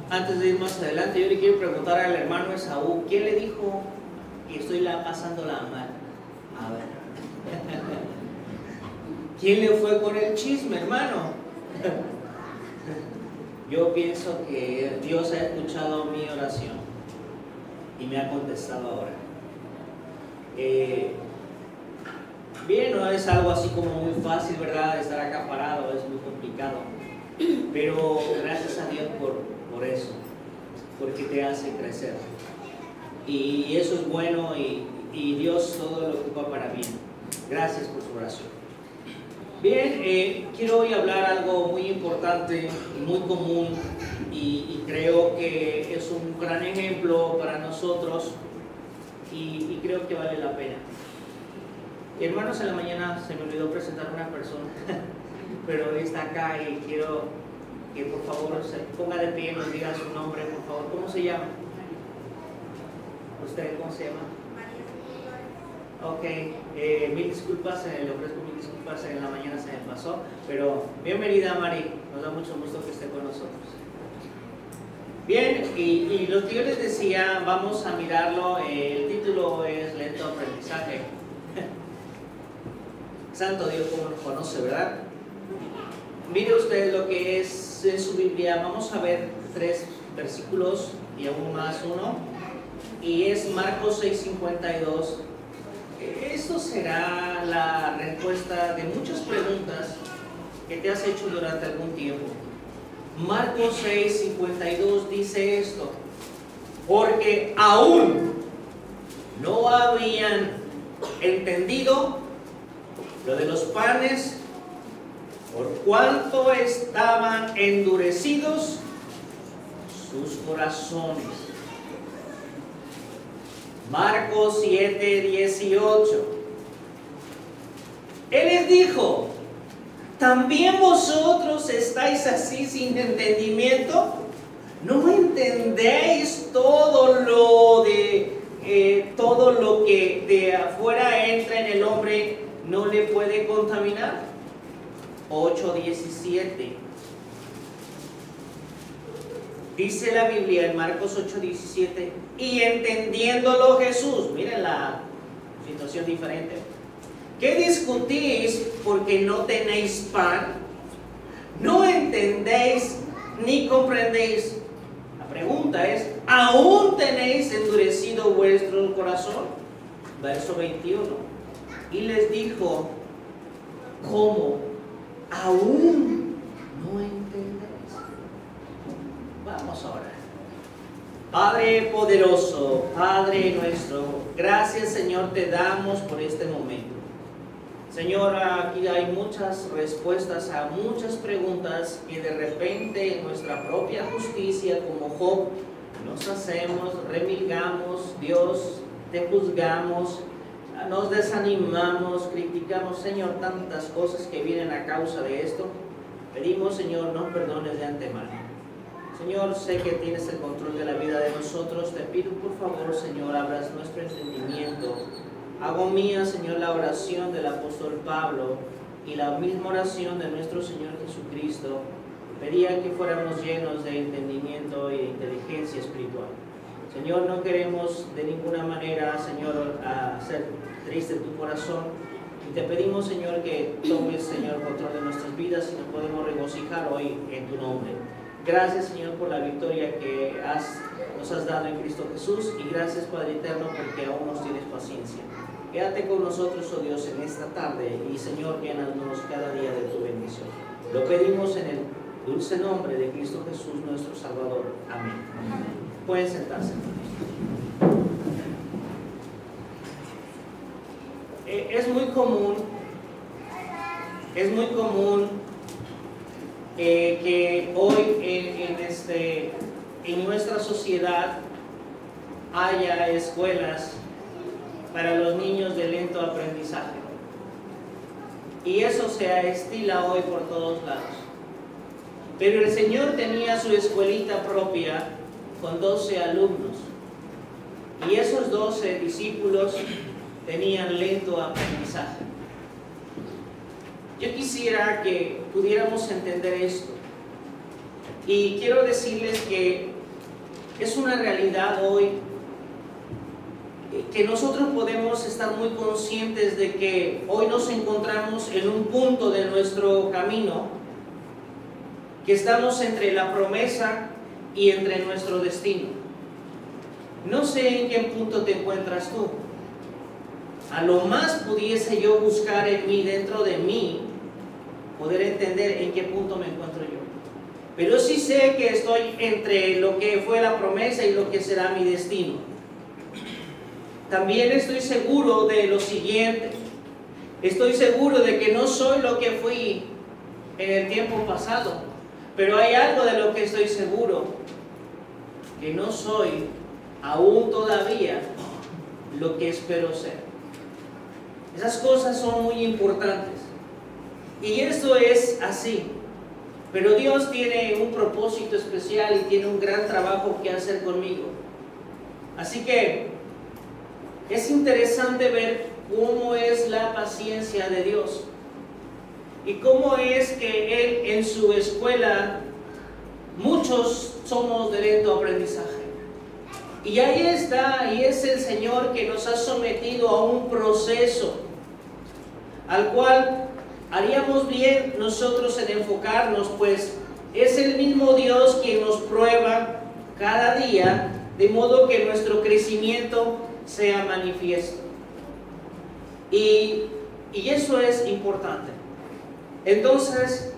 Antes de ir más adelante, yo le quiero preguntar al hermano Esaú, ¿quién le dijo que estoy pasándola mal? A ver. ¿Quién le fue con el chisme, hermano? Yo pienso que Dios ha escuchado mi oración y me ha contestado ahora. Bien, no es algo así como muy fácil, ¿verdad? Estar acá parado es muy complicado. Pero gracias a Dios por eso, porque te hace crecer. Y eso es bueno y Dios todo lo ocupa para bien. Gracias por su oración. Bien, quiero hoy hablar algo muy importante y muy común y creo que es un gran ejemplo para nosotros y creo que vale la pena. Hermanos, en la mañana se me olvidó presentar a una persona, pero hoy está acá y quiero que por favor se ponga de pie y nos diga su nombre, por favor. ¿Cómo se llama? ¿Usted cómo se llama? Ok, mil disculpas, le ofrezco mil disculpas, en la mañana se me pasó, pero bienvenida Mari, nos da mucho gusto que esté con nosotros. Bien, y lo que yo les decía, vamos a mirarlo, el título es Lento Aprendizaje. Santo Dios, como nos conoce, ¿verdad? Mire usted lo que es en su Biblia, vamos a ver 3 versículos y aún más uno, y es Marcos 6:52. Esto será la respuesta de muchas preguntas que te has hecho durante algún tiempo. Marcos 6:52 dice esto: porque aún no habían entendido lo de los panes, por cuanto estaban endurecidos sus corazones. Marcos 7:18. Él les dijo: ¿también vosotros estáis así sin entendimiento? ¿No entendéis todo lo que de afuera entra en el hombre no le puede contaminar? 8:17. Dice la Biblia en Marcos 8:17, y entendiéndolo Jesús, miren la situación diferente. ¿Qué discutís porque no tenéis pan? ¿No entendéis ni comprendéis? La pregunta es, ¿aún tenéis endurecido vuestro corazón? Verso 21. Y les dijo, ¿cómo? ¿Aún no entendéis? Vamos ahora. Padre poderoso, Padre nuestro, gracias Señor te damos por este momento. Señor, aquí hay muchas respuestas a muchas preguntas que de repente en nuestra propia justicia como Job nos hacemos, remilgamos, Dios, te juzgamos, nos desanimamos, criticamos, Señor, tantas cosas que vienen a causa de esto. Pedimos, Señor, nos perdones de antemano. Señor, sé que tienes el control de la vida de nosotros. Te pido, por favor, Señor, abras nuestro entendimiento. Hago mía, Señor, la oración del apóstol Pablo y la misma oración de nuestro Señor Jesucristo. Pedía que fuéramos llenos de entendimiento y de inteligencia espiritual. Señor, no queremos de ninguna manera, Señor, hacer triste tu corazón. Y te pedimos, Señor, que tomes, Señor, control de nuestras vidas y nos podemos regocijar hoy en tu nombre. Gracias, Señor, por la victoria que nos has dado en Cristo Jesús, y gracias, Padre eterno, porque aún nos tienes paciencia. Quédate con nosotros, oh Dios, en esta tarde, y Señor, llénanos cada día de tu bendición. Lo pedimos en el dulce nombre de Cristo Jesús, nuestro Salvador. Amén. Pueden sentarse. Es muy común que hoy en nuestra sociedad haya escuelas para los niños de lento aprendizaje, y eso se estila hoy por todos lados. Pero el Señor tenía su escuelita propia con 12 alumnos, y esos 12 discípulos tenían lento aprendizaje. Yo quisiera que pudiéramos entender esto, y quiero decirles que es una realidad hoy que nosotros podemos estar muy conscientes de que hoy nos encontramos en un punto de nuestro camino, que estamos entre la promesa y entre nuestro destino. No sé en qué punto te encuentras tú. A lo más pudiese yo buscar en mí, dentro de mí, poder entender en qué punto me encuentro yo. Pero sí sé que estoy entre lo que fue la promesa y lo que será mi destino. También estoy seguro de lo siguiente. Estoy seguro de que no soy lo que fui en el tiempo pasado, pero hay algo de lo que estoy seguro, que no soy aún todavía lo que espero ser. Esas cosas son muy importantes. Y esto es así. Pero Dios tiene un propósito especial y tiene un gran trabajo que hacer conmigo. Así que es interesante ver cómo es la paciencia de Dios y cómo es que Él en su escuela, muchos somos de lento aprendizaje. Y ahí está, y es el Señor que nos ha sometido a un proceso al cual haríamos bien nosotros en enfocarnos, pues es el mismo Dios quien nos prueba cada día, de modo que nuestro crecimiento sea manifiesto. Y eso es importante. Entonces,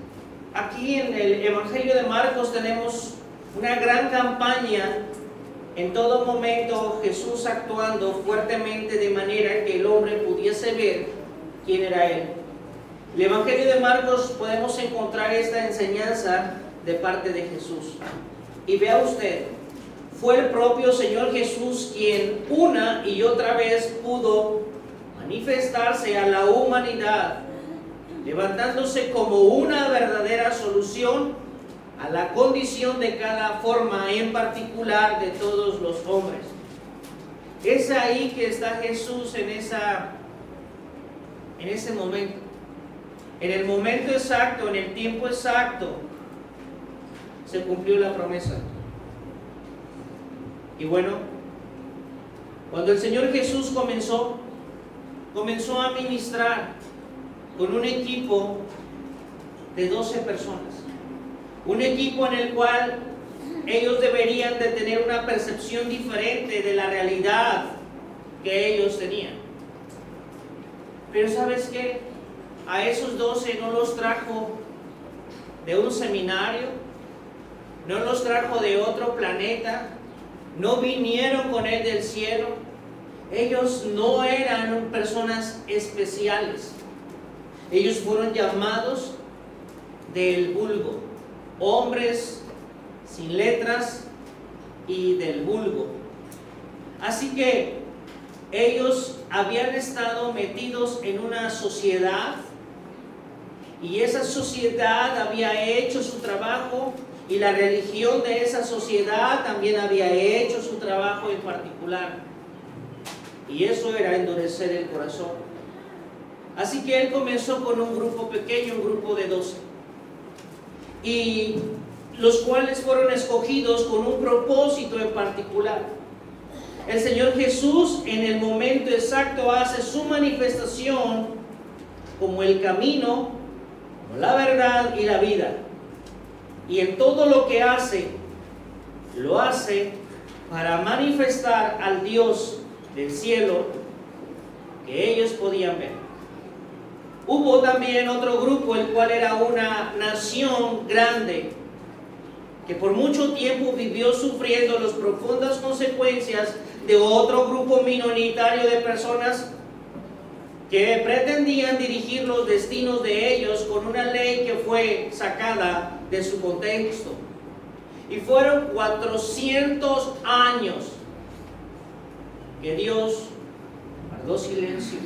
aquí en el Evangelio de Marcos tenemos una gran campaña. En todo momento Jesús actuando fuertemente de manera que el hombre pudiese ver quién era Él. En el Evangelio de Marcos podemos encontrar esta enseñanza de parte de Jesús. Y vea usted, fue el propio Señor Jesús quien una y otra vez pudo manifestarse a la humanidad, levantándose como una verdadera solución a la condición de cada forma en particular de todos los hombres. Es ahí que está Jesús en ese momento. En el momento exacto, en el tiempo exacto, se cumplió la promesa. Y bueno, cuando el Señor Jesús comenzó a ministrar con un equipo de 12 personas. Un equipo en el cual ellos deberían de tener una percepción diferente de la realidad que ellos tenían. Pero ¿sabes qué? A esos 12 no los trajo de un seminario, no los trajo de otro planeta, no vinieron con Él del cielo. Ellos no eran personas especiales. Ellos fueron llamados del vulgo, hombres sin letras y del vulgo. Así que ellos habían estado metidos en una sociedad y esa sociedad había hecho su trabajo y la religión de esa sociedad también había hecho su trabajo en particular. Y eso era endurecer el corazón. Así que Él comenzó con un grupo pequeño, un grupo de 12. Y los cuales fueron escogidos con un propósito en particular. El Señor Jesús en el momento exacto hace su manifestación como el camino, como la verdad y la vida. Y en todo lo que hace, lo hace para manifestar al Dios del cielo que ellos podían ver. Hubo también otro grupo, el cual era una nación grande, que por mucho tiempo vivió sufriendo las profundas consecuencias de otro grupo minoritario de personas que pretendían dirigir los destinos de ellos con una ley que fue sacada de su contexto. Y fueron 400 años que Dios guardó silencio.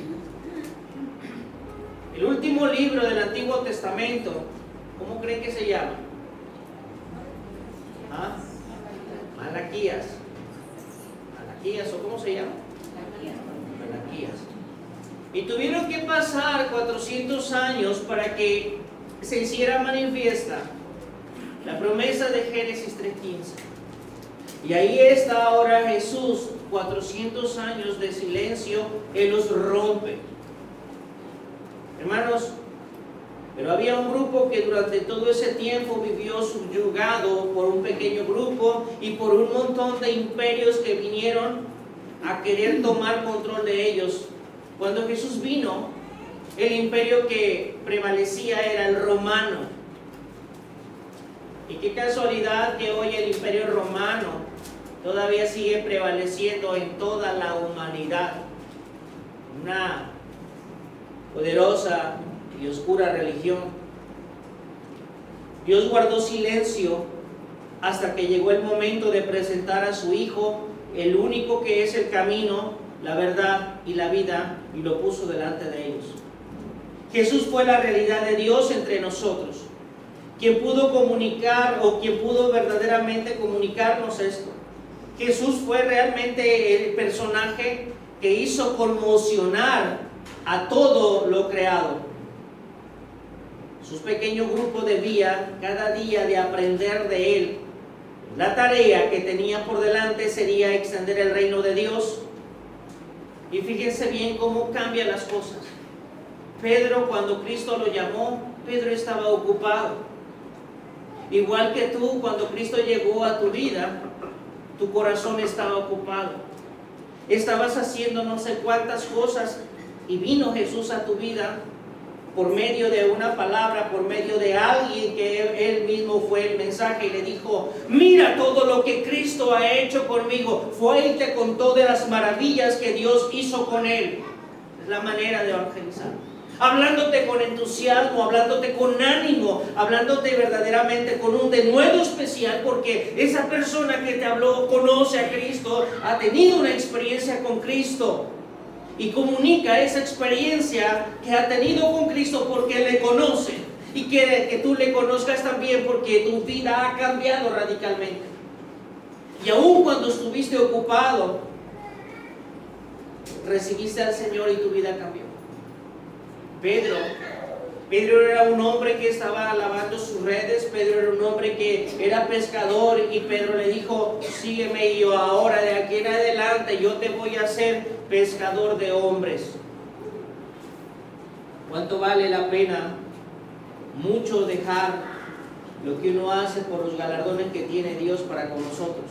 El último libro del Antiguo Testamento, ¿cómo creen que se llama? ¿Ah? Malaquías. ¿Malaquías o cómo se llama? Malaquías. Y tuvieron que pasar 400 años para que se hiciera manifiesta la promesa de Génesis 3:15. Y ahí está ahora Jesús, 400 años de silencio, Él los rompe. Hermanos, pero había un grupo que durante todo ese tiempo vivió subyugado por un pequeño grupo y por un montón de imperios que vinieron a querer tomar control de ellos. Cuando Jesús vino, el imperio que prevalecía era el romano. Y qué casualidad que hoy el imperio romano todavía sigue prevaleciendo en toda la humanidad. Una poderosa y oscura religión. Dios guardó silencio hasta que llegó el momento de presentar a su Hijo, el único que es el camino, la verdad y la vida, y lo puso delante de ellos. Jesús fue la realidad de Dios entre nosotros, quien pudo comunicar o quien pudo verdaderamente comunicarnos esto. Jesús fue realmente el personaje que hizo conmocionar a todo lo creado. Su pequeño grupo debía cada día de aprender de Él. La tarea que tenía por delante sería extender el reino de Dios. Y fíjense bien cómo cambian las cosas. Pedro, cuando Cristo lo llamó, Pedro estaba ocupado. Igual que tú, cuando Cristo llegó a tu vida, tu corazón estaba ocupado. Estabas haciendo no sé cuántas cosas y vino Jesús a tu vida por medio de una palabra, por medio de alguien que Él mismo fue el mensaje y le dijo: mira todo lo que Cristo ha hecho conmigo. Fue y te contó de las maravillas que Dios hizo con Él. Es la manera de evangelizar. Hablándote con entusiasmo, hablándote con ánimo, hablándote verdaderamente con un denuedo especial, porque esa persona que te habló conoce a Cristo, ha tenido una experiencia con Cristo y comunica esa experiencia que ha tenido con Cristo porque le conoce y quiere que tú le conozcas también porque tu vida ha cambiado radicalmente. Y aun cuando estuviste ocupado, recibiste al Señor y tu vida cambió. Pedro era un hombre que estaba lavando sus redes. Pedro era un hombre que era pescador y Pedro le dijo: sígueme y yo ahora de aquí en adelante yo te voy a hacer pescador de hombres. ¿Cuánto vale la pena mucho dejar lo que uno hace por los galardones que tiene Dios para con nosotros?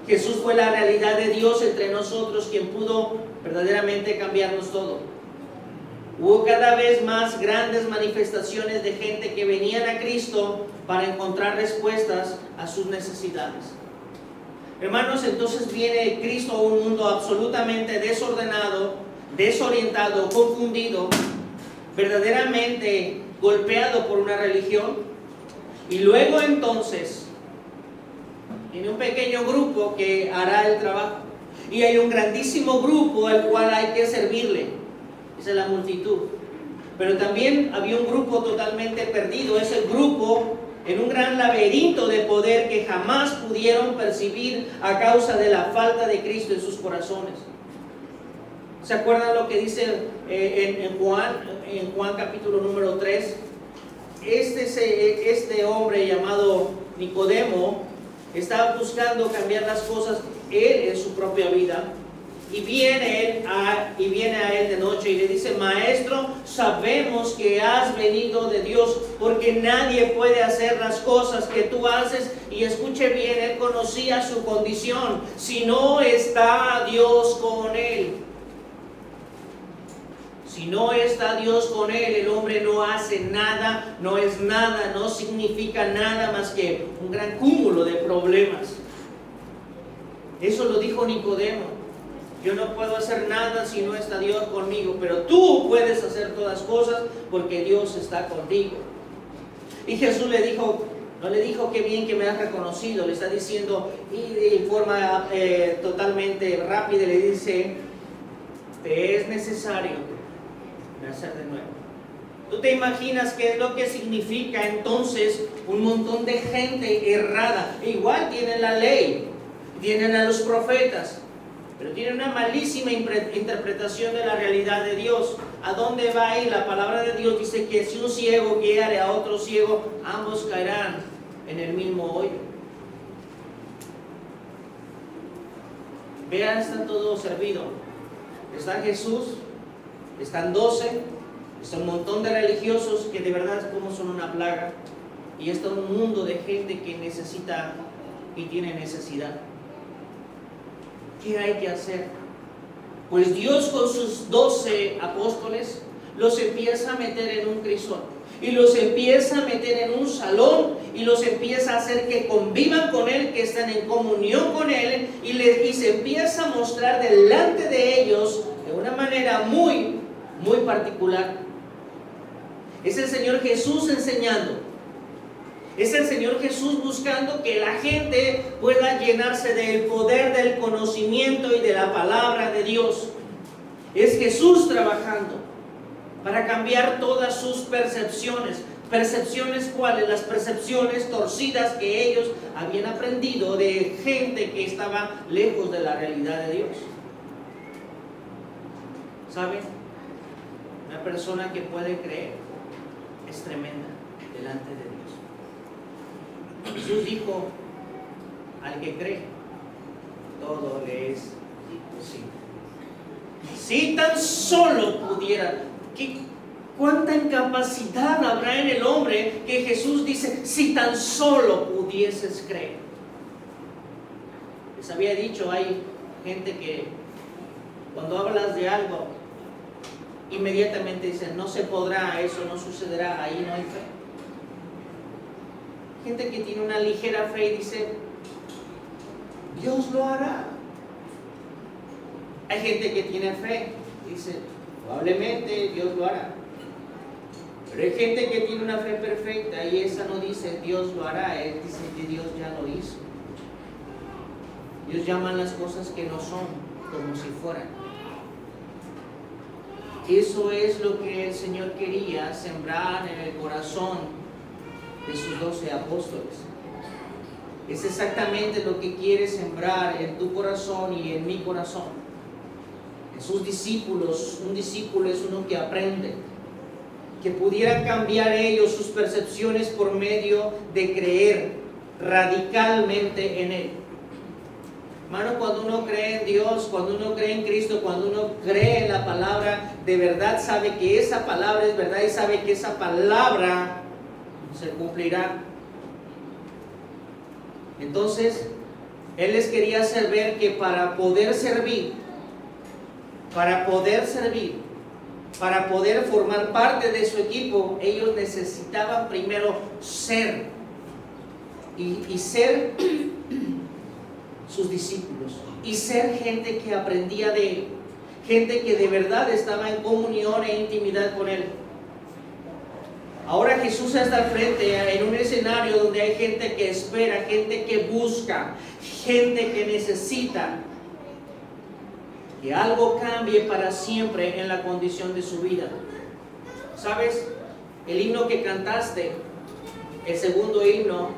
Jesús fue la realidad de Dios entre nosotros, quien pudo verdaderamente cambiarnos todo. Hubo cada vez más grandes manifestaciones de gente que venían a Cristo para encontrar respuestas a sus necesidades. Hermanos, entonces viene Cristo a un mundo absolutamente desordenado, desorientado, confundido, verdaderamente golpeado por una religión. Y luego entonces viene un pequeño grupo que hará el trabajo. Y hay un grandísimo grupo al cual hay que servirle. Esa es la multitud. Pero también había un grupo totalmente perdido. Es el grupo en un gran laberinto de poder que jamás pudieron percibir a causa de la falta de Cristo en sus corazones. ¿Se acuerdan lo que dice en Juan capítulo número 3? Este hombre llamado Nicodemo estaba buscando cambiar las cosas él en su propia vida. Y viene a él de noche y le dice: maestro, sabemos que has venido de Dios, porque nadie puede hacer las cosas que tú haces. Y escuche bien, él conocía su condición. Si no está Dios con él, si no está Dios con él, el hombre no hace nada, no es nada, no significa nada más que un gran cúmulo de problemas. Eso lo dijo Nicodemo. Yo no puedo hacer nada si no está Dios conmigo, pero tú puedes hacer todas cosas porque Dios está contigo. Y Jesús le dijo, no le dijo: qué bien que me has reconocido. Le está diciendo, y de forma totalmente rápida le dice: te es necesario nacer de nuevo. ¿Tú te imaginas qué es lo que significa entonces un montón de gente errada? Igual tienen la ley, tienen a los profetas, pero tiene una malísima interpretación de la realidad de Dios. ¿A dónde va a ir? La palabra de Dios dice que si un ciego guiare a otro ciego, ambos caerán en el mismo hoyo. Vea, está todo servido. Está Jesús, están 12, está un montón de religiosos que de verdad como son una plaga, y está un mundo de gente que necesita y tiene necesidad. ¿Qué hay que hacer? Pues Dios con sus 12 apóstoles los empieza a meter en un crisol y los empieza a meter en un salón y los empieza a hacer que convivan con Él, que están en comunión con Él, y se empieza a mostrar delante de ellos de una manera muy particular. Es el Señor Jesús enseñando. Es el Señor Jesús buscando que la gente pueda llenarse del poder del conocimiento y de la palabra de Dios. Es Jesús trabajando para cambiar todas sus percepciones. ¿Percepciones cuáles? Las percepciones torcidas que ellos habían aprendido de gente que estaba lejos de la realidad de Dios. ¿Saben? Una persona que puede creer es tremenda delante de Dios. Jesús dijo, al que cree, todo le es posible. Si tan solo pudiera, ¿cuánta incapacidad habrá en el hombre que Jesús dice, si tan solo pudieses creer? Les había dicho, hay gente que cuando hablas de algo, inmediatamente dicen, no se podrá, eso no sucederá, ahí no hay fe. Gente que tiene una ligera fe y dice, Dios lo hará. Hay gente que tiene fe y dice, probablemente Dios lo hará. Pero hay gente que tiene una fe perfecta y esa no dice Dios lo hará, él dice que Dios ya lo hizo. Dios llama las cosas que no son como si fueran. Eso es lo que el Señor quería sembrar en el corazón de sus 12 apóstoles. Es exactamente lo que quiere sembrar en tu corazón y en mi corazón. En sus discípulos, un discípulo es uno que aprende, que pudieran cambiar ellos sus percepciones por medio de creer radicalmente en Él. Hermano, cuando uno cree en Dios, cuando uno cree en Cristo, cuando uno cree en la palabra, de verdad sabe que esa palabra es verdad y sabe que esa palabra se cumplirá. Entonces, Él les quería hacer ver que para poder servir, para poder formar parte de su equipo, ellos necesitaban primero ser y ser sus discípulos y ser gente que aprendía de Él, gente que de verdad estaba en comunión e intimidad con Él. Ahora Jesús está al frente en un escenario donde hay gente que espera, gente que busca, gente que necesita que algo cambie para siempre en la condición de su vida. ¿Sabes? El himno que cantaste, el segundo himno,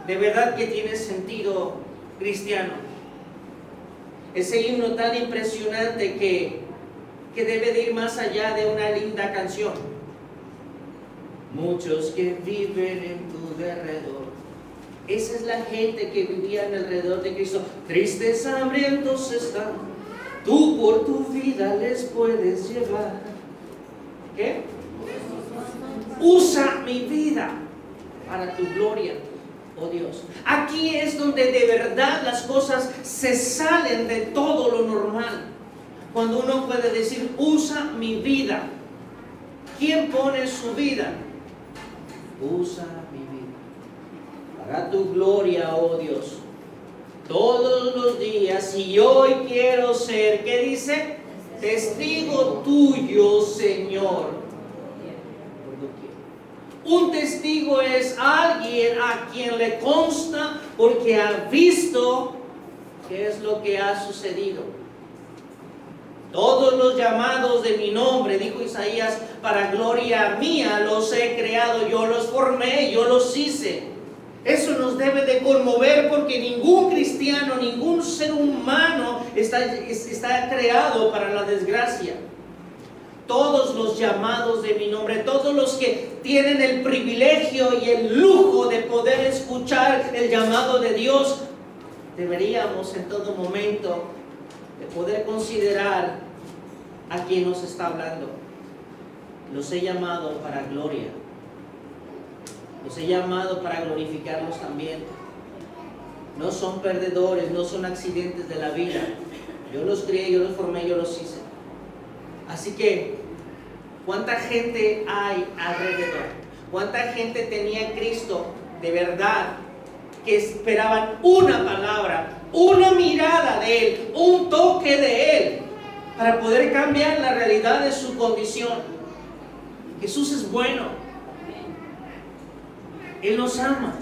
de verdad que tiene sentido cristiano. Ese himno tan impresionante que debe de ir más allá de una linda canción. Muchos que viven en tu derredor. Esa es la gente que vivía en alrededor de Cristo. Tristes, hambrientos están, tú por tu vida les puedes llevar. ¿Qué? Usa mi vida para tu gloria, oh Dios. Aquí es donde de verdad las cosas se salen de todo lo normal. Cuando uno puede decir, usa mi vida. ¿Quién pone su vida? Usa mi vida para tu gloria, oh Dios. Todos los días, y hoy quiero ser, ¿qué dice? Testigo tuyo, Señor. Un testigo es alguien a quien le consta porque ha visto qué es lo que ha sucedido. Todos los llamados de mi nombre, dijo Isaías, para gloria mía los he creado, yo los formé, yo los hice. Eso nos debe de conmover porque ningún cristiano, ningún ser humano está creado para la desgracia. Todos los llamados de mi nombre, todos los que tienen el privilegio y el lujo de poder escuchar el llamado de Dios, deberíamos en todo momento de poder considerar a quien nos está hablando. Los he llamado para gloria. Los he llamado para glorificarlos también. No son perdedores, no son accidentes de la vida. Yo los crié, yo los formé, yo los hice. Así que, ¿cuánta gente hay alrededor? ¿Cuánta gente tenía en Cristo de verdad que esperaban una palabra, una mirada de Él, un toque de Él para poder cambiar la realidad de su condición? Jesús es bueno. Él nos ama.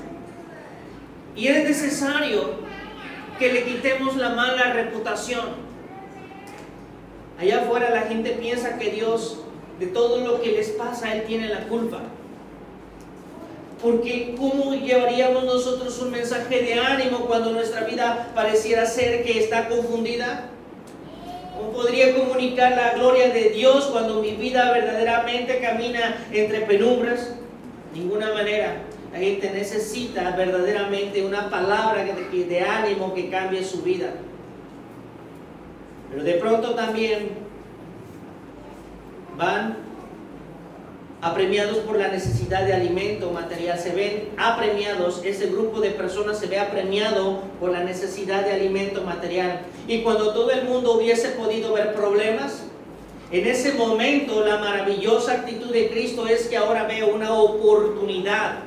Y es necesario que le quitemos la mala reputación. Allá afuera la gente piensa que Dios, de todo lo que les pasa, Él tiene la culpa. Porque ¿cómo llevaríamos nosotros un mensaje de ánimo cuando nuestra vida pareciera ser que está confundida? ¿Cómo podría comunicar la gloria de Dios cuando mi vida verdaderamente camina entre penumbras? De ninguna manera. La gente necesita verdaderamente una palabra de ánimo que cambie su vida. Pero de pronto también van apremiados por la necesidad de alimento material. Se ven apremiados, ese grupo de personas se ve apremiado por la necesidad de alimento material. Y cuando todo el mundo hubiese podido ver problemas, en ese momento la maravillosa actitud de Cristo es que ahora veo una oportunidad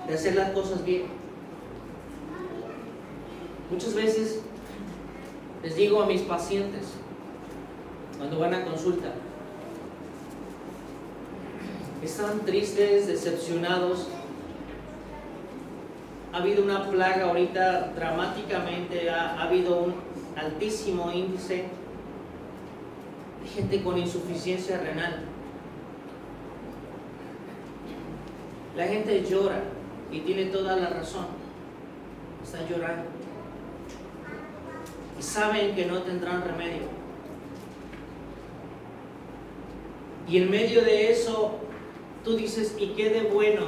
de hacer las cosas bien. Muchas veces les digo a mis pacientes cuando van a consulta, están tristes, decepcionados. Ha habido una plaga ahorita dramáticamente, ha habido un altísimo índice de gente con insuficiencia renal. La gente llora y tiene toda la razón. Están llorando y saben que no tendrán remedio. Y en medio de eso tú dices, ¿y qué de bueno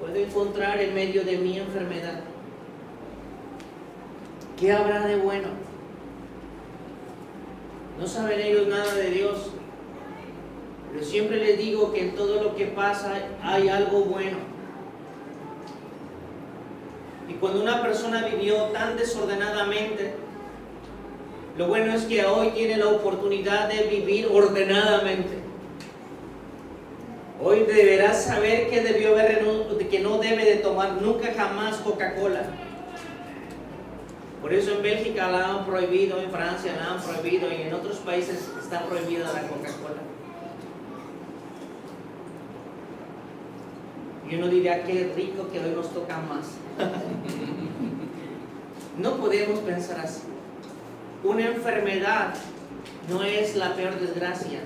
puedo encontrar en medio de mi enfermedad? ¿Qué habrá de bueno? No saben ellos nada de Dios, pero siempre les digo que en todo lo que pasa hay algo bueno. Y cuando una persona vivió tan desordenadamente, lo bueno es que hoy tiene la oportunidad de vivir ordenadamente. Hoy deberás saber que debió haber, que no debe de tomar nunca jamás Coca-Cola. Por eso en Bélgica la han prohibido, en Francia la han prohibido y en otros países está prohibida la Coca-Cola. Y uno diría, qué rico que hoy nos toca más. No podemos pensar así. Una enfermedad no es la peor desgracia.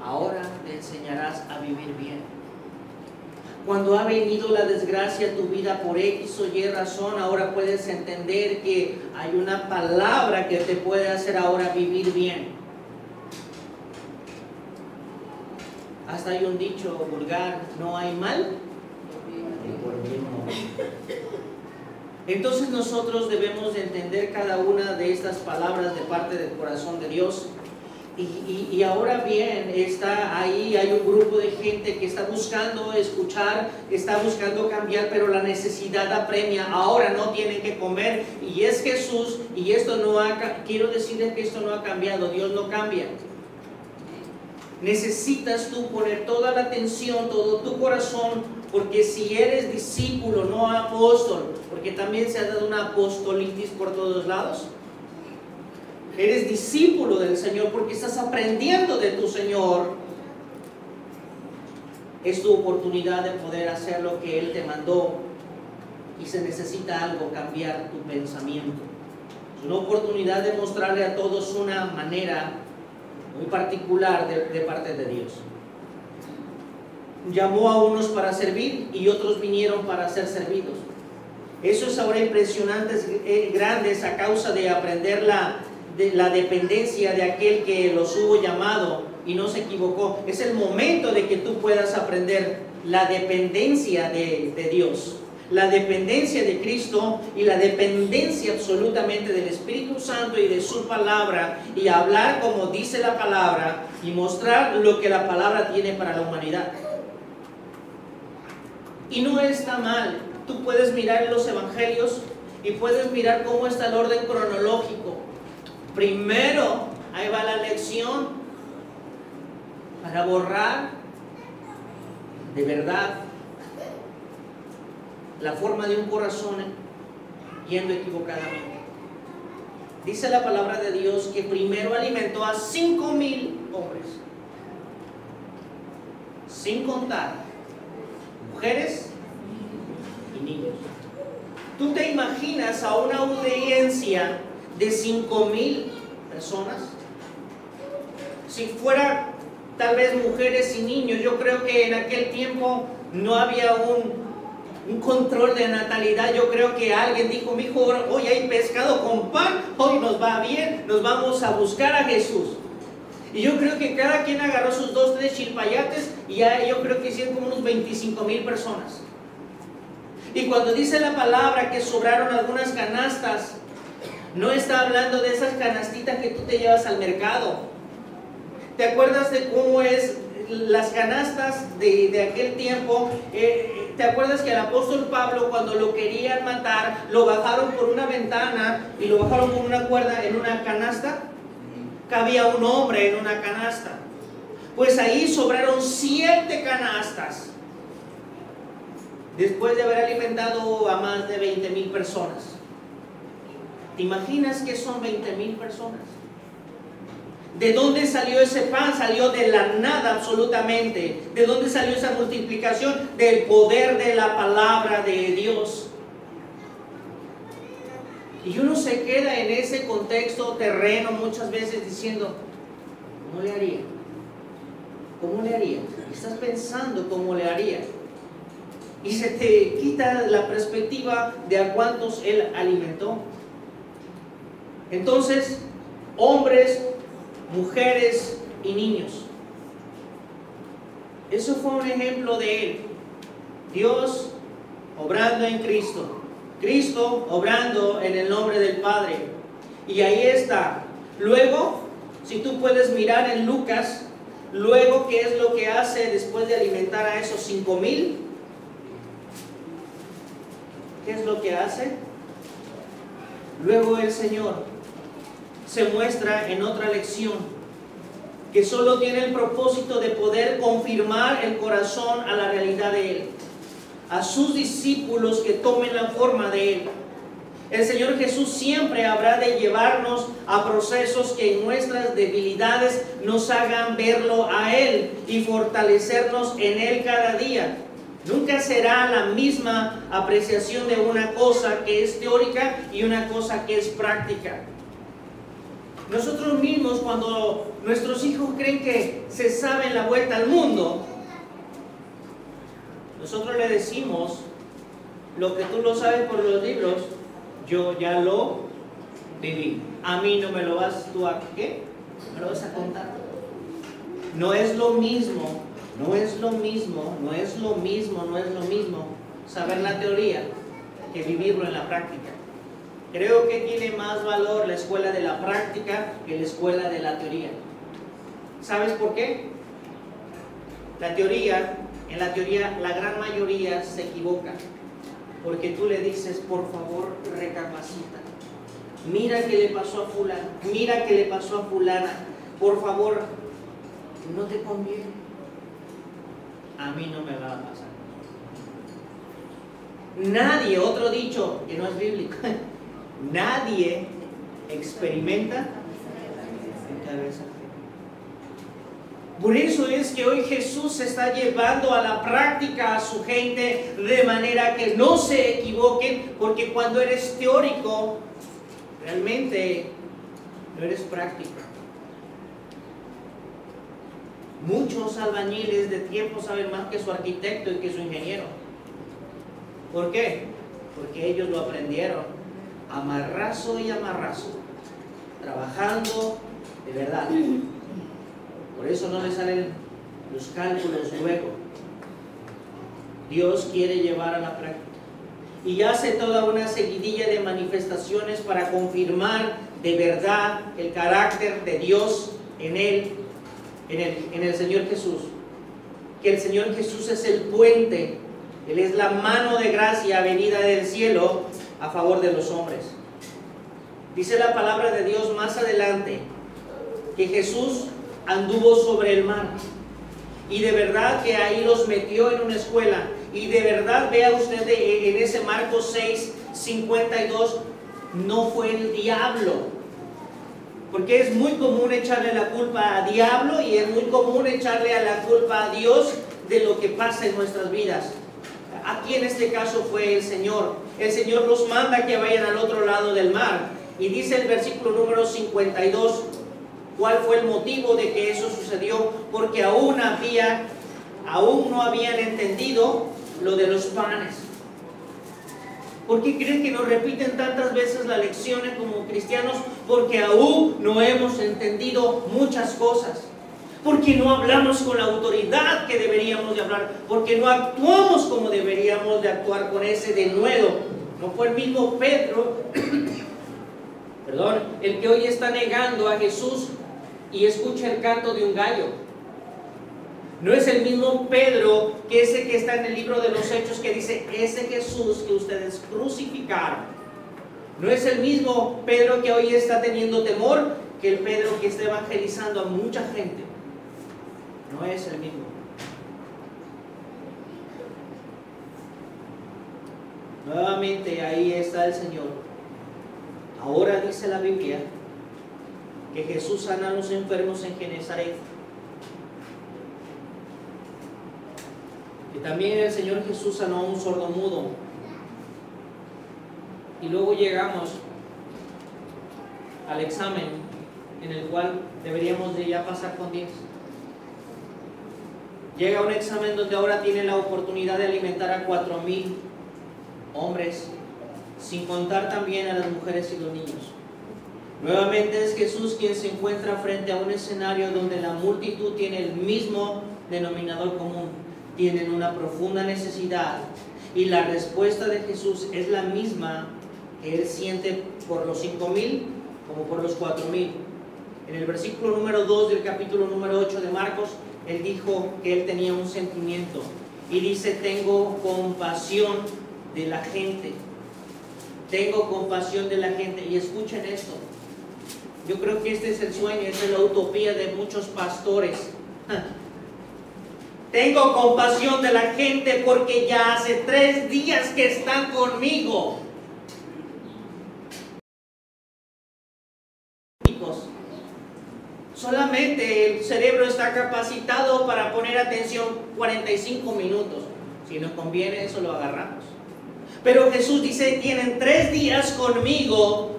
Ahora te enseñarás a vivir bien. Cuando ha venido la desgracia a tu vida por X o Y razón, ahora puedes entender que hay una palabra que te puede hacer ahora vivir bien. Hasta hay un dicho vulgar, no hay mal que por bien no. Entonces nosotros debemos de entender cada una de estas palabras de parte del corazón de Dios. Y ahora bien, está ahí, hay un grupo de gente que está buscando escuchar, está buscando cambiar, pero la necesidad apremia. Ahora no tienen que comer y es Jesús, y esto no quiero decirles que esto no ha cambiado. Dios no cambia. Necesitas tú poner toda la atención, todo tu corazón, porque si eres discípulo, no apóstol, porque también se ha dado una apostolitis por todos lados. Eres discípulo del Señor porque estás aprendiendo de tu Señor. Es tu oportunidad de poder hacer lo que Él te mandó. Y se necesita algo, cambiar tu pensamiento. Es una oportunidad de mostrarle a todos una manera muy particular de parte de Dios. Llamó a unos para servir y otros vinieron para ser servidos. Eso es ahora impresionante, grandes a causa de aprender la dependencia de aquel que los hubo llamado y no se equivocó. Es el momento de que tú puedas aprender la dependencia de Dios, la dependencia de Cristo y la dependencia absolutamente del Espíritu Santo y de su palabra, y hablar como dice la palabra y mostrar lo que la palabra tiene para la humanidad. Y no está mal. Tú puedes mirar los evangelios y puedes mirar cómo está el orden cronológico. Primero, ahí va la lección para borrar de verdad la forma de un corazón yendo equivocadamente. Dice la palabra de Dios que primero alimentó a 5,000 hombres, sin contar mujeres y niños. ¿Tú te imaginas a una audiencia de 5,000 personas? Si fuera tal vez mujeres y niños, yo creo que en aquel tiempo no había un control de natalidad. Yo creo que alguien dijo: mi hijo, hoy hay pescado con pan, hoy nos va bien, nos vamos a buscar a Jesús. Y yo creo que cada quien agarró sus 2, 3 chilpayates, y ya yo creo que hicieron como unos 25,000 personas. Y cuando dice la palabra que sobraron algunas canastas, no está hablando de esas canastitas que tú te llevas al mercado. ¿Te acuerdas de cómo es las canastas de aquel tiempo? ¿Te acuerdas que el apóstol Pablo, cuando lo querían matar, lo bajaron por una ventana y lo bajaron con una cuerda en una canasta? Cabía un hombre en una canasta. Pues ahí sobraron 7 canastas, después de haber alimentado a más de 20,000 personas. ¿Te imaginas que son 20,000 personas? ¿De dónde salió ese pan? Salió de la nada absolutamente. ¿De dónde salió esa multiplicación? Del poder de la palabra de Dios. Y uno se queda en ese contexto terreno muchas veces diciendo: ¿cómo le haría? ¿Cómo le haría? Estás pensando cómo le haría. Y se te quita la perspectiva de a cuántos él alimentó. Entonces, hombres, mujeres y niños. Eso fue un ejemplo de él. Dios obrando en Cristo. Cristo obrando en el nombre del Padre. Y ahí está. Luego, si tú puedes mirar en Lucas, luego, ¿qué es lo que hace después de alimentar a esos 5,000? ¿Qué es lo que hace? Luego el Señor se muestra en otra lección que solo tiene el propósito de poder confirmar el corazón a la realidad de Él, a sus discípulos que tomen la forma de Él. El Señor Jesús siempre habrá de llevarnos a procesos que en nuestras debilidades nos hagan verlo a Él y fortalecernos en Él cada día. Nunca será la misma apreciación de una cosa que es teórica y una cosa que es práctica. Nosotros mismos, cuando nuestros hijos creen que se saben la vuelta al mundo, nosotros le decimos: lo que tú lo sabes por los libros, yo ya lo viví. A mí no me lo vas tú a ¿qué? ¿Me lo vas a contar? No es lo mismo. No es lo mismo saber la teoría que vivirlo en la práctica. Creo que tiene más valor la escuela de la práctica que la escuela de la teoría. ¿Sabes por qué? En la teoría la gran mayoría se equivoca, porque tú le dices: por favor, recapacita. Mira qué le pasó a fulano, mira qué le pasó a fulana. Por favor, no te conviene. A mí no me va a pasar. Nadie, otro dicho que no es bíblico, nadie experimenta en cabeza. Por eso es que hoy Jesús está llevando a la práctica a su gente de manera que no se equivoquen, porque cuando eres teórico, realmente no eres práctico. Muchos albañiles de tiempo saben más que su arquitecto y que su ingeniero. ¿Por qué? Porque ellos lo aprendieron a marrazo y a marrazo, trabajando de verdad. Por eso no les salen los cálculos luego. Dios quiere llevar a la práctica. y hace toda una seguidilla de manifestaciones para confirmar de verdad el carácter de Dios en él, en el Señor Jesús. Que el Señor Jesús es el puente, Él es la mano de gracia venida del cielo a favor de los hombres. Dice la palabra de Dios más adelante que Jesús anduvo sobre el mar, y de verdad que ahí los metió en una escuela, y de verdad vea usted en ese Marcos 6:52, no fue el diablo, porque es muy común echarle la culpa a diablo y es muy común echarle a la culpa a Dios de lo que pasa en nuestras vidas. Aquí en este caso fue el Señor. El Señor los manda que vayan al otro lado del mar, y dice el versículo número 52, ¿cuál fue el motivo de que eso sucedió? Porque aún no habían entendido lo de los panes. ¿Por qué creen que nos repiten tantas veces las lecciones como cristianos? Porque aún no hemos entendido muchas cosas. Porque no hablamos con la autoridad que deberíamos de hablar. Porque no actuamos como deberíamos de actuar con ese denuedo. No fue el mismo Pedro, perdón, el que hoy está negando a Jesús y escucha el canto de un gallo. No es el mismo Pedro que ese que está en el libro de los Hechos que dice, ese Jesús que ustedes crucificaron. No es el mismo Pedro que hoy está teniendo temor que el Pedro que está evangelizando a mucha gente. No es el mismo. Nuevamente ahí está el Señor. Ahora dice la Biblia que Jesús sana a los enfermos en Genezaret. Y también el Señor Jesús sanó a un sordomudo. Y luego llegamos al examen en el cual deberíamos de ya pasar con 10. Llega un examen donde ahora tiene la oportunidad de alimentar a 4,000 hombres, sin contar también a las mujeres y los niños. Nuevamente es Jesús quien se encuentra frente a un escenario donde la multitud tiene el mismo denominador común. Tienen una profunda necesidad, y la respuesta de Jesús es la misma que Él siente por los 5,000 como por los 4,000. En el versículo número 2 del capítulo número 8 de Marcos, Él dijo que Él tenía un sentimiento y dice, tengo compasión de la gente. Tengo compasión de la gente. Y escuchen esto, yo creo que este es el sueño, esta es la utopía de muchos pastores. Tengo compasión de la gente porque ya hace 3 días que están conmigo. Solamente el cerebro está capacitado para poner atención 45 minutos. Si nos conviene, eso lo agarramos. Pero Jesús dice, tienen 3 días conmigo.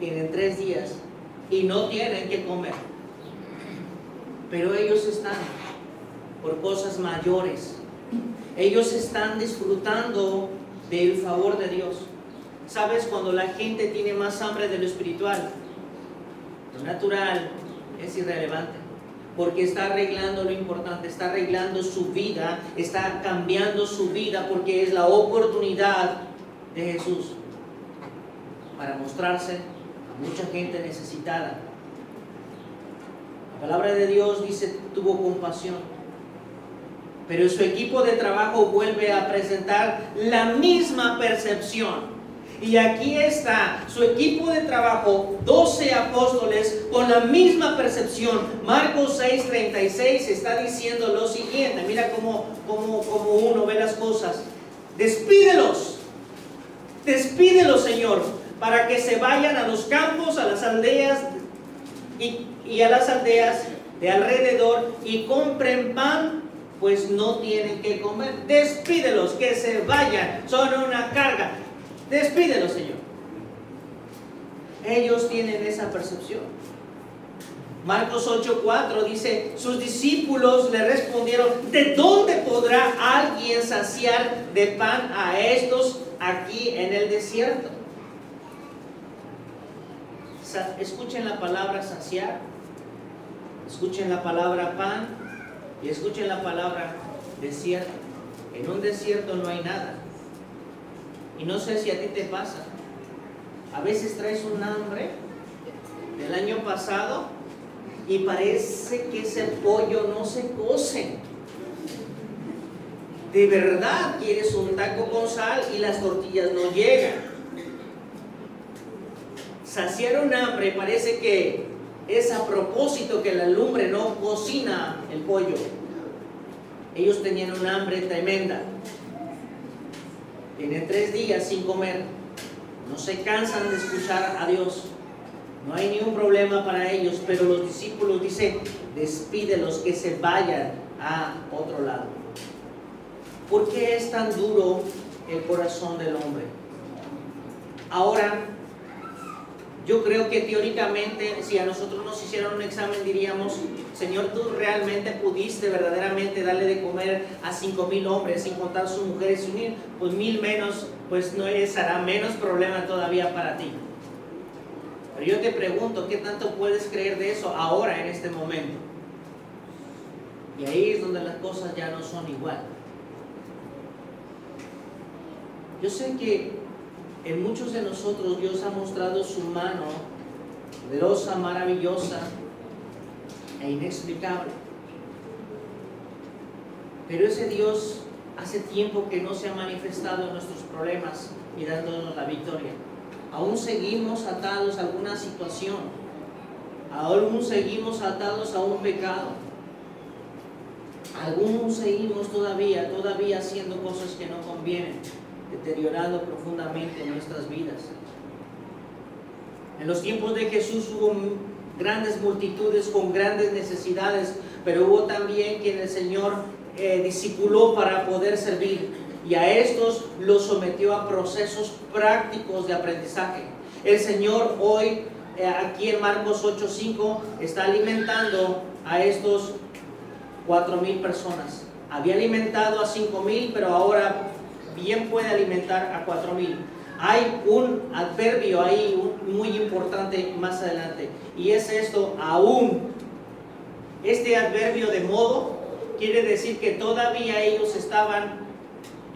Tienen 3 días y no tienen que comer. Pero ellos están por cosas mayores. Ellos están disfrutando del favor de Dios. ¿Sabes? Cuando la gente tiene más hambre de lo espiritual, lo natural es irrelevante. Porque está arreglando lo importante, está arreglando su vida, está cambiando su vida, porque es la oportunidad de Jesús para mostrarse a mucha gente necesitada. La palabra de Dios dice, tuvo compasión. Pero su equipo de trabajo vuelve a presentar la misma percepción. Y aquí está su equipo de trabajo, 12 apóstoles con la misma percepción. Marcos 6:36 está diciendo lo siguiente. Mira cómo uno ve las cosas. Despídelos, Señor, para que se vayan a los campos, a las aldeas y a las aldeas de alrededor y compren pan, pues no tienen que comer. Despídelos, que se vayan, son una carga. Despídelos, Señor. Ellos tienen esa percepción. Marcos 8:4 dice, sus discípulos le respondieron, ¿de dónde podrá alguien saciar de pan a estos aquí en el desierto? Escuchen la palabra saciar, escuchen la palabra pan y escuchen la palabra desierto. En un desierto no hay nada. Y no sé si a ti te pasa. A veces traes un hambre del año pasado y parece que ese pollo no se cose. De verdad quieres un taco con sal y las tortillas no llegan. Saciar un hambre parece que es a propósito que la lumbre no cocina el pollo. Ellos tenían un hambre tremenda. Tienen 3 días sin comer. No se cansan de escuchar a Dios. No hay ningún problema para ellos, pero los discípulos dicen, despídelos que se vayan a otro lado. ¿Por qué es tan duro el corazón del hombre? Ahora, yo creo que teóricamente, si a nosotros nos hicieran un examen, diríamos, Señor, tú realmente pudiste verdaderamente darle de comer a 5,000 hombres, sin contar sus mujeres y unir, pues 1,000 menos, pues no será menos problema todavía para ti. Pero yo te pregunto, ¿qué tanto puedes creer de eso ahora, en este momento? Y ahí es donde las cosas ya no son igual. Yo sé que en muchos de nosotros Dios ha mostrado su mano poderosa, maravillosa e inexplicable. Pero ese Dios hace tiempo que no se ha manifestado en nuestros problemas y dándonos la victoria. Aún seguimos atados a alguna situación. Aún seguimos atados a un pecado. Aún seguimos todavía haciendo cosas que no convienen, deteriorando profundamente nuestras vidas. En los tiempos de Jesús hubo grandes multitudes con grandes necesidades, pero hubo también quien el Señor discipuló para poder servir, y a estos los sometió a procesos prácticos de aprendizaje. El Señor hoy, aquí en Marcos 8:5, está alimentando a estos 4,000 personas. Había alimentado a 5,000, pero ahora bien puede alimentar a 4,000. Hay un adverbio ahí muy importante más adelante, y es esto, aún. Este adverbio de modo quiere decir que todavía ellos estaban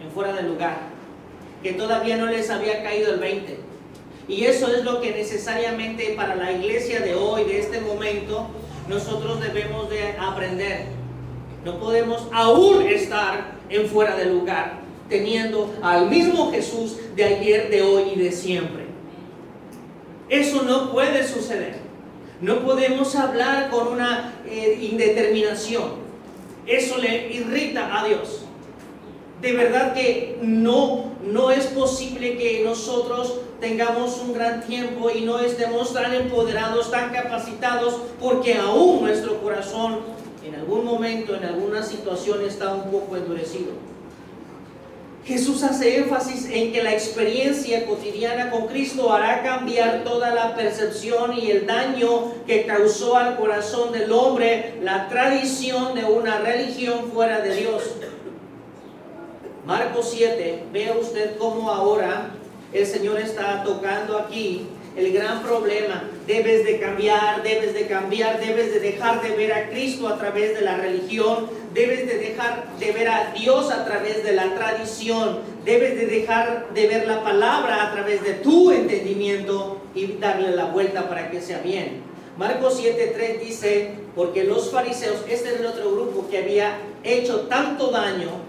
en fuera de lugar, que todavía no les había caído el 20. Y eso es lo que necesariamente para la iglesia de hoy, de este momento, nosotros debemos de aprender. No podemos aún estar en fuera de lugar, teniendo al mismo Jesús de ayer, de hoy y de siempre. Eso no puede suceder. No podemos hablar con una indeterminación. Eso le irrita a Dios. De verdad que no es posible que nosotros tengamos un gran tiempo y no estemos tan empoderados, tan capacitados, porque aún nuestro corazón en algún momento, en alguna situación, está un poco endurecido. Jesús hace énfasis en que la experiencia cotidiana con Cristo hará cambiar toda la percepción y el daño que causó al corazón del hombre la tradición de una religión fuera de Dios. Marcos 7, vea usted cómo ahora el Señor está tocando aquí el gran problema. Debes de cambiar, debes de dejar de ver a Cristo a través de la religión, debes de dejar de ver a Dios a través de la tradición, debes de dejar de ver la palabra a través de tu entendimiento y darle la vuelta para que sea bien. Marcos 7:3 dice, porque los fariseos, este es el otro grupo que había hecho tanto daño,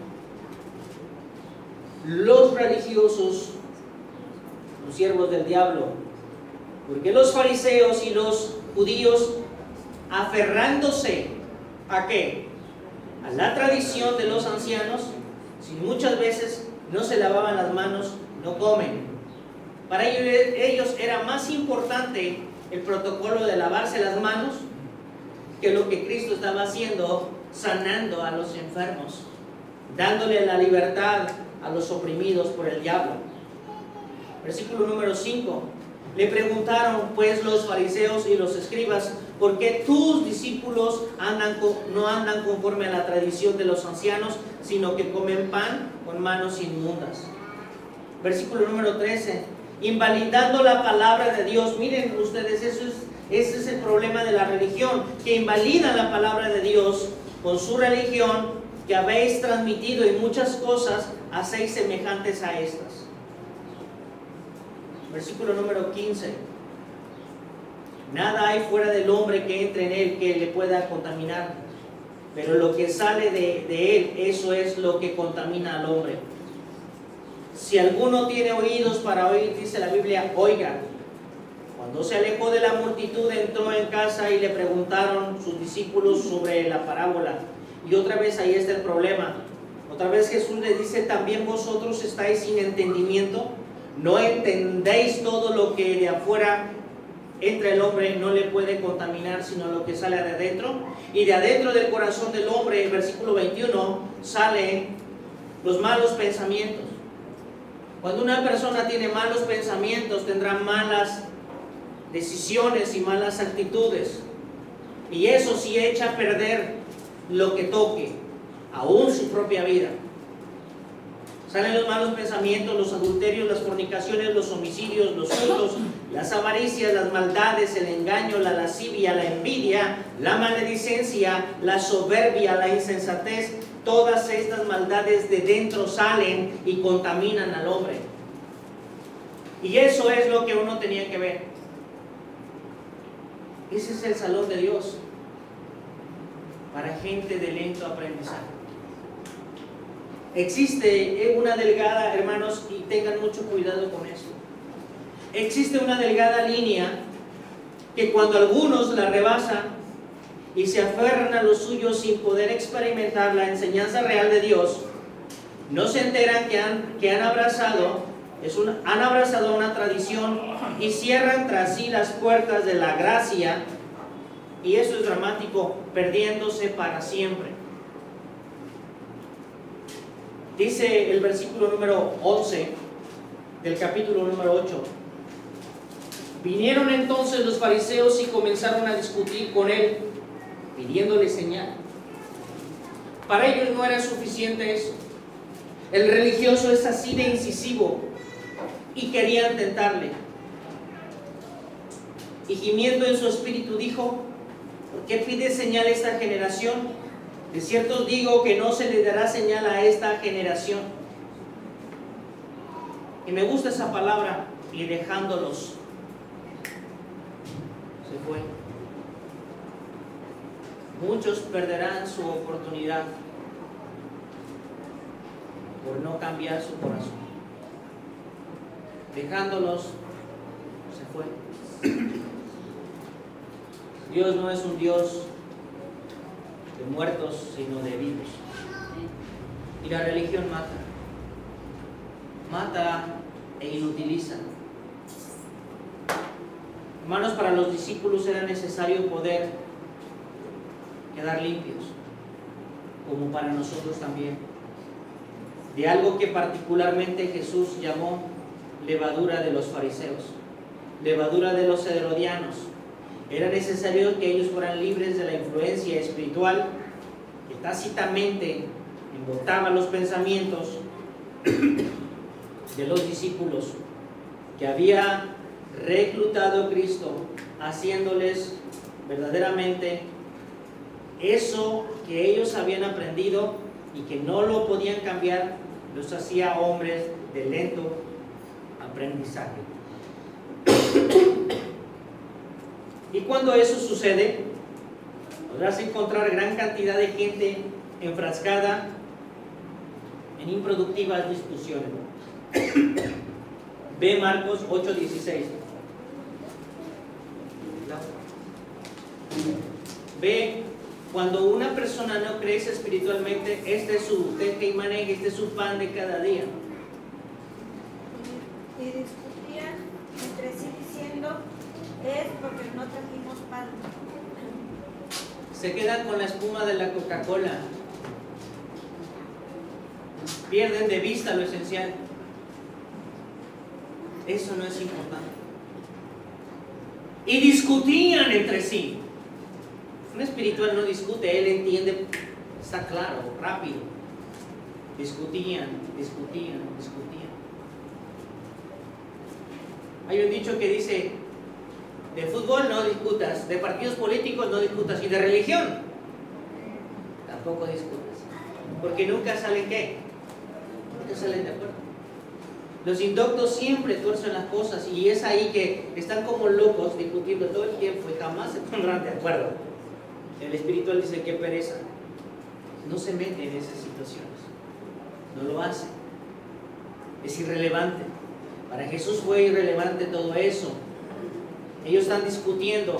los religiosos, los siervos del diablo, porque los fariseos y los judíos, aferrándose ¿a qué? A la tradición de los ancianos, si muchas veces no se lavaban las manos, no comen. Para ellos era más importante el protocolo de lavarse las manos que lo que Cristo estaba haciendo, sanando a los enfermos, dándole la libertad a los oprimidos por el diablo. Versículo número 5. Le preguntaron pues los fariseos y los escribas, ¿por qué tus discípulos no andan conforme a la tradición de los ancianos, sino que comen pan con manos inmundas? Versículo número 13. Invalidando la palabra de Dios. Miren ustedes, ese es el problema de la religión, que invalidan la palabra de Dios con su religión que habéis transmitido en muchas cosas, hacéis semejantes a estas. Versículo número 15. Nada hay fuera del hombre que entre en él que le pueda contaminar, pero lo que sale de él, eso es lo que contamina al hombre. Si alguno tiene oídos para oír, dice la Biblia, oiga. Cuando se alejó de la multitud, entró en casa y le preguntaron sus discípulos sobre la parábola. Y otra vez ahí está el problema. Otra vez Jesús le dice, ¿también vosotros estáis sin entendimiento? ¿No entendéis todo lo que de afuera entra el hombre? No le puede contaminar sino lo que sale de adentro. Y de adentro del corazón del hombre, el versículo 21, salen los malos pensamientos. Cuando una persona tiene malos pensamientos, tendrá malas decisiones y malas actitudes. Y eso sí echa a perder lo que toque, aún su propia vida. Salen los malos pensamientos, los adulterios, las fornicaciones, los homicidios, los hurtos, las avaricias, las maldades, el engaño, la lascivia, la envidia, la maledicencia, la soberbia, la insensatez. Todas estas maldades de dentro salen y contaminan al hombre. Y eso es lo que uno tenía que ver. Ese es el salón de Dios para gente de lento aprendizaje. Existe una delgada, hermanos, y tengan mucho cuidado con eso. Existe una delgada línea que cuando algunos la rebasan y se aferran a lo suyo sin poder experimentar la enseñanza real de Dios, no se enteran que han abrazado una tradición y cierran tras sí las puertas de la gracia, y eso es dramático, perdiéndose para siempre. Dice el versículo número 11 del capítulo número 8. Vinieron entonces los fariseos y comenzaron a discutir con él, pidiéndole señal. Para ellos no era suficiente eso. El religioso es así de incisivo y querían tentarle. Y gimiendo en su espíritu dijo, ¿por qué pide señal esta generación? De cierto os digo que no se le dará señal a esta generación. Y me gusta esa palabra, y dejándolos se fue. Muchos perderán su oportunidad por no cambiar su corazón. Dejándolos se fue. Dios no es un Dios de muertos, sino de vivos. Y la religión mata e inutiliza. Hermanos, para los discípulos era necesario poder quedar limpios, como para nosotros también, de algo que particularmente Jesús llamó levadura de los fariseos, levadura de los herodianos. Era necesario que ellos fueran libres de la influencia espiritual que tácitamente embotaba los pensamientos de los discípulos que había reclutado Cristo, haciéndoles verdaderamente eso que ellos habían aprendido y que no lo podían cambiar, los hacía hombres de lento aprendizaje. Y cuando eso sucede, podrás encontrar gran cantidad de gente enfrascada en improductivas discusiones. Ve Marcos 8:16. Ve, cuando una persona no crece espiritualmente, este es su teje y maneje, este es su pan de cada día. Y discutían entre sí diciendo, es porque no trajimos pan. Se quedan con la espuma de la Coca-Cola. Pierden de vista lo esencial. Eso no es importante. Y discutían entre sí. Un espiritual no discute, él entiende, está claro, rápido. Discutían. Hay un dicho que dice, de fútbol no discutas, de partidos políticos no discutas, y de religión tampoco discutas. Porque nunca salen ¿qué? Nunca salen de acuerdo. Los indoctos siempre tuercen las cosas y es ahí que están como locos discutiendo todo el tiempo y jamás se pondrán de acuerdo. El espiritual dice que pereza. No se mete en esas situaciones. No lo hace. Es irrelevante. Para Jesús fue irrelevante todo eso. Ellos están discutiendo.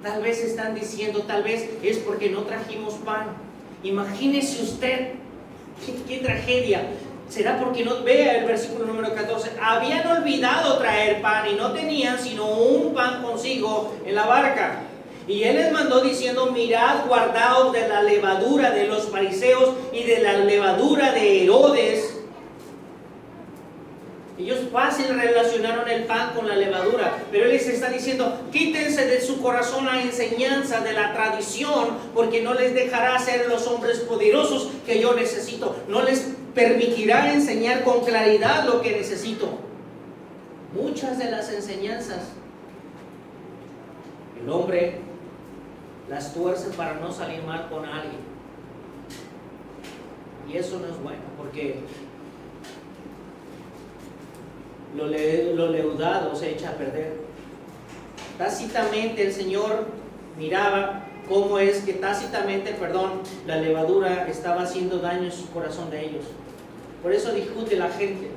Tal vez están diciendo, tal vez es porque no trajimos pan. Imagínese usted, qué tragedia. ¿Será porque no? Vea el versículo número 14. Habían olvidado traer pan y no tenían sino un pan consigo en la barca. Y él les mandó diciendo, mirad, guardaos de la levadura de los fariseos y de la levadura de Herodes. Ellos fácil relacionaron el pan con la levadura, pero él les está diciendo, quítense de su corazón la enseñanza de la tradición, porque no les dejará ser los hombres poderosos que yo necesito. No les permitirá enseñar con claridad lo que necesito. Muchas de las enseñanzas, el hombre las tuerce para no salir mal con alguien. Y eso no es bueno, porque lo leudado se echa a perder. Tácitamente el Señor miraba cómo es que la levadura estaba haciendo daño en su corazón de ellos. Por eso discute la gente.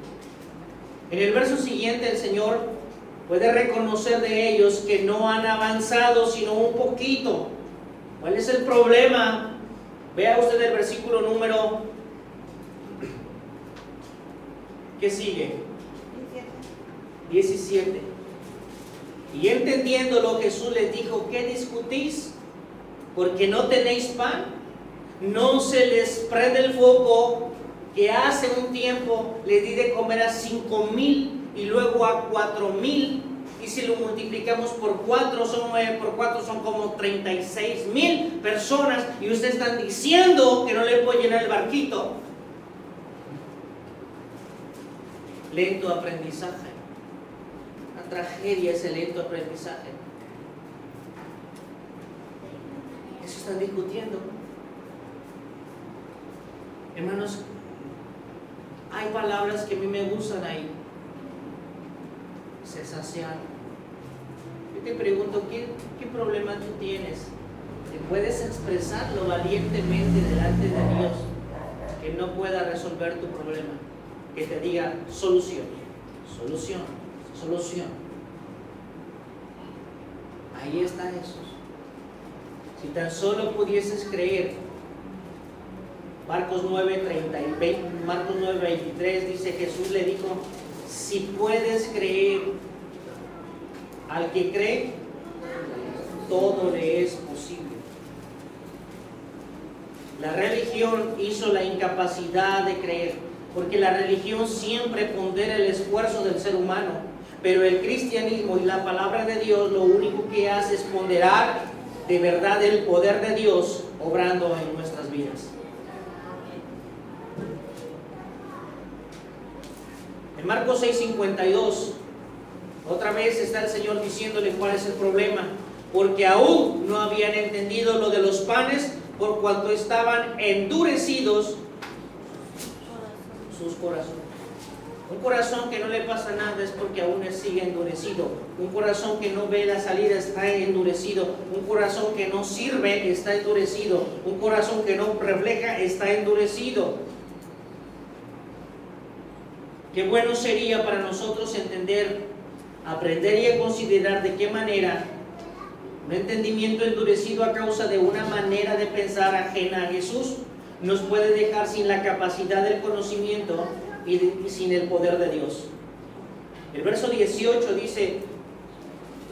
En el verso siguiente el Señor puede reconocer de ellos que no han avanzado sino un poquito. ¿Cuál es el problema? Vea usted el versículo número ¿qué sigue? 17. Y entendiéndolo, Jesús les dijo, ¿qué discutís? Porque no tenéis pan. No se les prende el foco que hace un tiempo les di de comer a 5,000 y luego a 4,000. Y si lo multiplicamos por 4, son 9 por 4, son como 36,000 personas. Y ustedes están diciendo que no le puedo llenar el barquito. Lento aprendizaje. La tragedia es el lento aprendizaje. Eso están discutiendo. Hermanos, hay palabras que a mí me gustan ahí. Cesación. Yo te pregunto, ¿qué problema tú tienes? ¿Te puedes expresarlo valientemente delante de Dios que no pueda resolver tu problema? Que te diga solución, solución, solución. Ahí está Jesús. Si tan solo pudieses creer. Marcos 9:23 dice, Jesús le dijo, si puedes creer, al que cree, todo le es posible. La religión hizo la incapacidad de creer, porque la religión siempre pondera el esfuerzo del ser humano, pero el cristianismo y la palabra de Dios lo único que hace es ponderar de verdad el poder de Dios obrando en nuestras vidas. En Marcos 6:52, otra vez está el Señor diciéndole cuál es el problema, porque aún no habían entendido lo de los panes, por cuanto estaban endurecidos sus corazones. Un corazón que no le pasa nada es porque aún sigue endurecido. Un corazón que no ve la salida está endurecido. Un corazón que no sirve está endurecido. Un corazón que no refleja está endurecido. Qué bueno sería para nosotros entender, aprender y a considerar de qué manera un entendimiento endurecido a causa de una manera de pensar ajena a Jesús nos puede dejar sin la capacidad del conocimiento y sin el poder de Dios. El verso 18 dice,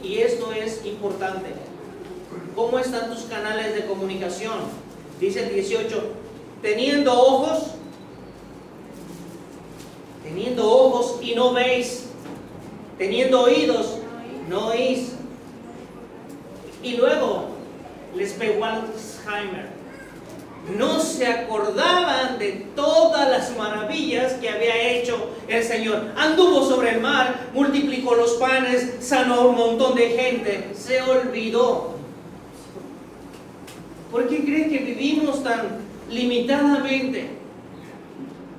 y esto es importante, ¿cómo están tus canales de comunicación? Dice el 18, teniendo ojos y no veis, teniendo oídos, no oís. Y luego les pegó Alzheimer. No se acordaban de todas las maravillas que había hecho el Señor. Anduvo sobre el mar, multiplicó los panes, sanó a un montón de gente. Se olvidó. ¿Por qué creen que vivimos tan limitadamente,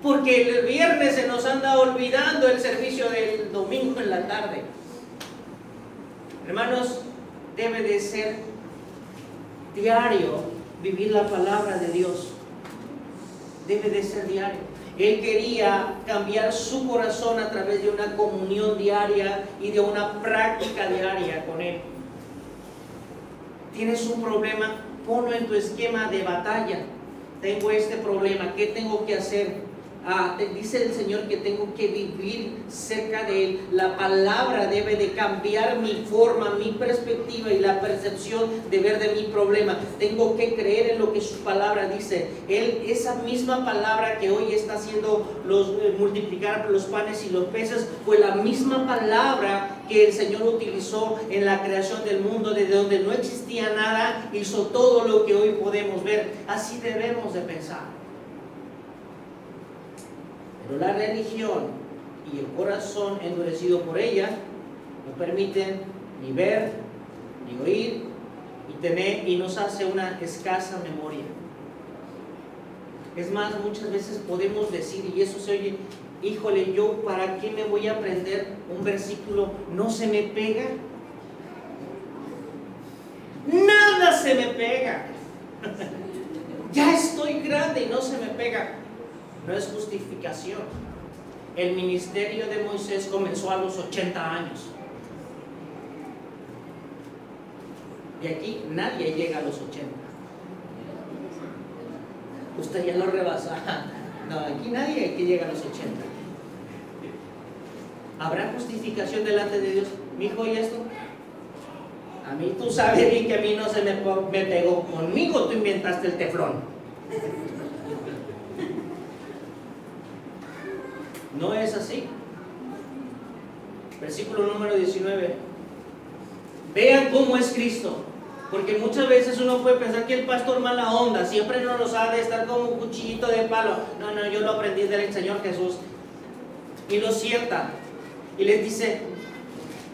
porque el viernes se nos anda olvidando el servicio del domingo en la tarde. Hermanos, debe de ser diario vivir la palabra de Dios. Debe de ser diario. Él quería cambiar su corazón a través de una comunión diaria y de una práctica diaria con Él. ¿Tienes un problema? Ponlo en tu esquema de batalla. Tengo este problema, ¿qué tengo que hacer? Te dice el Señor que tengo que vivir cerca de Él. La palabra debe de cambiar mi forma, mi perspectiva y la percepción de ver de mi problema. Tengo que creer en lo que su palabra dice. Él, esa misma palabra que hoy está haciendo multiplicar los panes y los peces, fue la misma palabra que el Señor utilizó en la creación del mundo, desde donde no existía nada, hizo todo lo que hoy podemos ver. Así debemos de pensar. Pero la religión y el corazón endurecido por ella no permiten ni ver, ni oír, y nos hace una escasa memoria. Es más, muchas veces podemos decir, y eso se oye, híjole, yo ¿para qué me voy a aprender un versículo? No se me pega. Nada se me pega. Ya estoy grande y no se me pega. No es justificación. El ministerio de Moisés comenzó a los 80 años. Y aquí nadie llega a los 80. Usted ya lo rebasa. No, aquí nadie que llega a los 80. ¿Habrá justificación delante de Dios? Mi hijo, ¿y esto? A mí, tú sabes bien que a mí no se me pegó. Conmigo tú inventaste el teflón. No es así. Versículo número 19. Vean cómo es Cristo. Porque muchas veces uno puede pensar que el pastor mala onda, siempre no nos ha de estar como un cuchillito de palo. No, no, yo lo aprendí del Señor Jesús. Y lo sienta y les dice,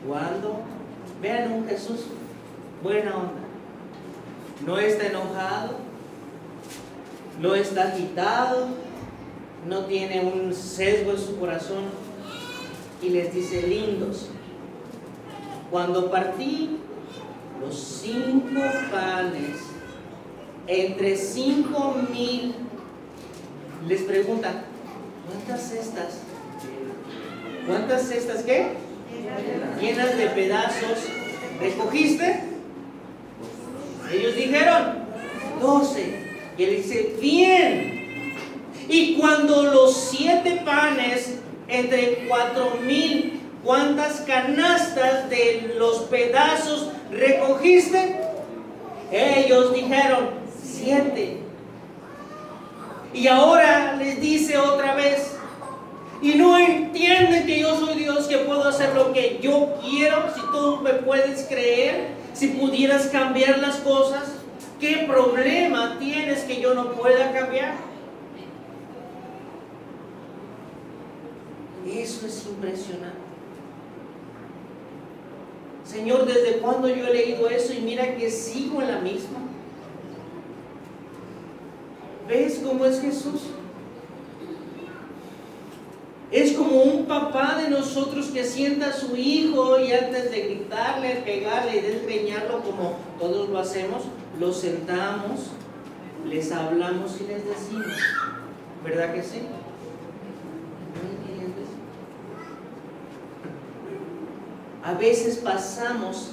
¿cuándo? Vean un Jesús buena onda. No está enojado, no está agitado, no tiene un sesgo en su corazón. Y les dice, lindos, cuando partí los 5 panes entre 5,000, les preguntan, ¿cuántas cestas? ¿Cuántas cestas qué? Llenas de pedazos recogiste. Ellos dijeron 12. Y él dice, bien. Y cuando los 7 panes entre 4,000, ¿cuántas canastas de los pedazos recogiste? Ellos dijeron 7. Y ahora les dice otra vez, y no entienden que yo soy Dios, que puedo hacer lo que yo quiero. Si tú me puedes creer, si pudieras cambiar las cosas, ¿qué problema tienes que yo no pueda cambiar? Eso es impresionante. Señor, ¿desde cuándo yo he leído eso? Y mira que sigo en la misma. ¿Ves cómo es Jesús? Es como un papá de nosotros que sienta a su hijo y antes de gritarle, pegarle y desgreñarlo como todos lo hacemos, lo sentamos, les hablamos y les decimos, ¿verdad que sí? A veces pasamos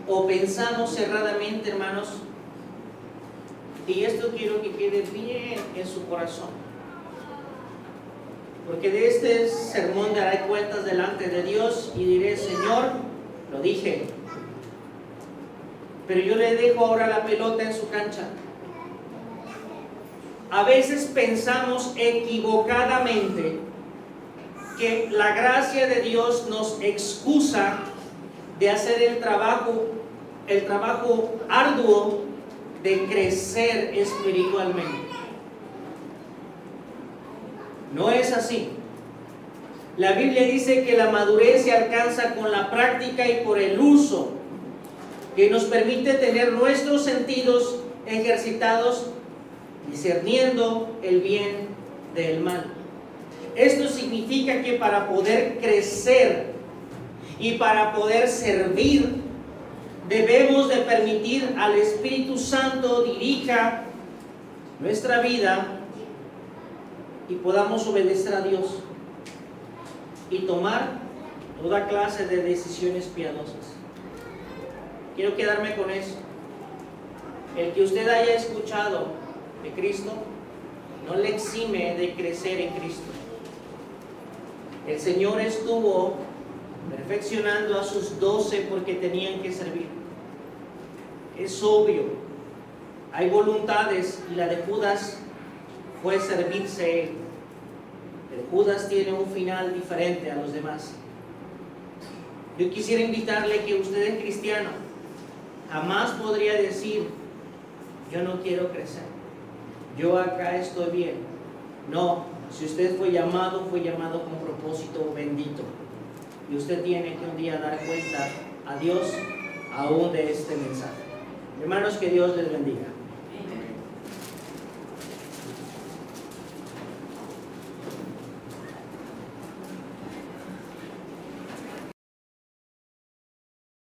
o pensamos cerradamente, hermanos, y esto quiero que quede bien en su corazón. Porque de este sermón daré cuentas delante de Dios y diré, Señor, lo dije. Pero yo le dejo ahora la pelota en su cancha. A veces pensamos equivocadamente que la gracia de Dios nos excusa de hacer el trabajo arduo de crecer espiritualmente. No es así. La Biblia dice que la madurez se alcanza con la práctica y por el uso, que nos permite tener nuestros sentidos ejercitados discerniendo el bien del mal. Esto significa que para poder crecer y para poder servir, debemos de permitir al Espíritu Santo dirija nuestra vida y podamos obedecer a Dios y tomar toda clase de decisiones piadosas. Quiero quedarme con eso. El que usted haya escuchado de Cristo no le exime de crecer en Cristo. El Señor estuvo perfeccionando a sus 12 porque tenían que servir. Es obvio, hay voluntades, y la de Judas fue servirse él. Pero Judas tiene un final diferente a los demás. Yo quisiera invitarle que usted es cristiano. Jamás podría decir, yo no quiero crecer, yo acá estoy bien. No, si usted fue llamado con propósito bendito. Y usted tiene que un día dar cuenta a Dios aún de este mensaje. Hermanos, que Dios les bendiga.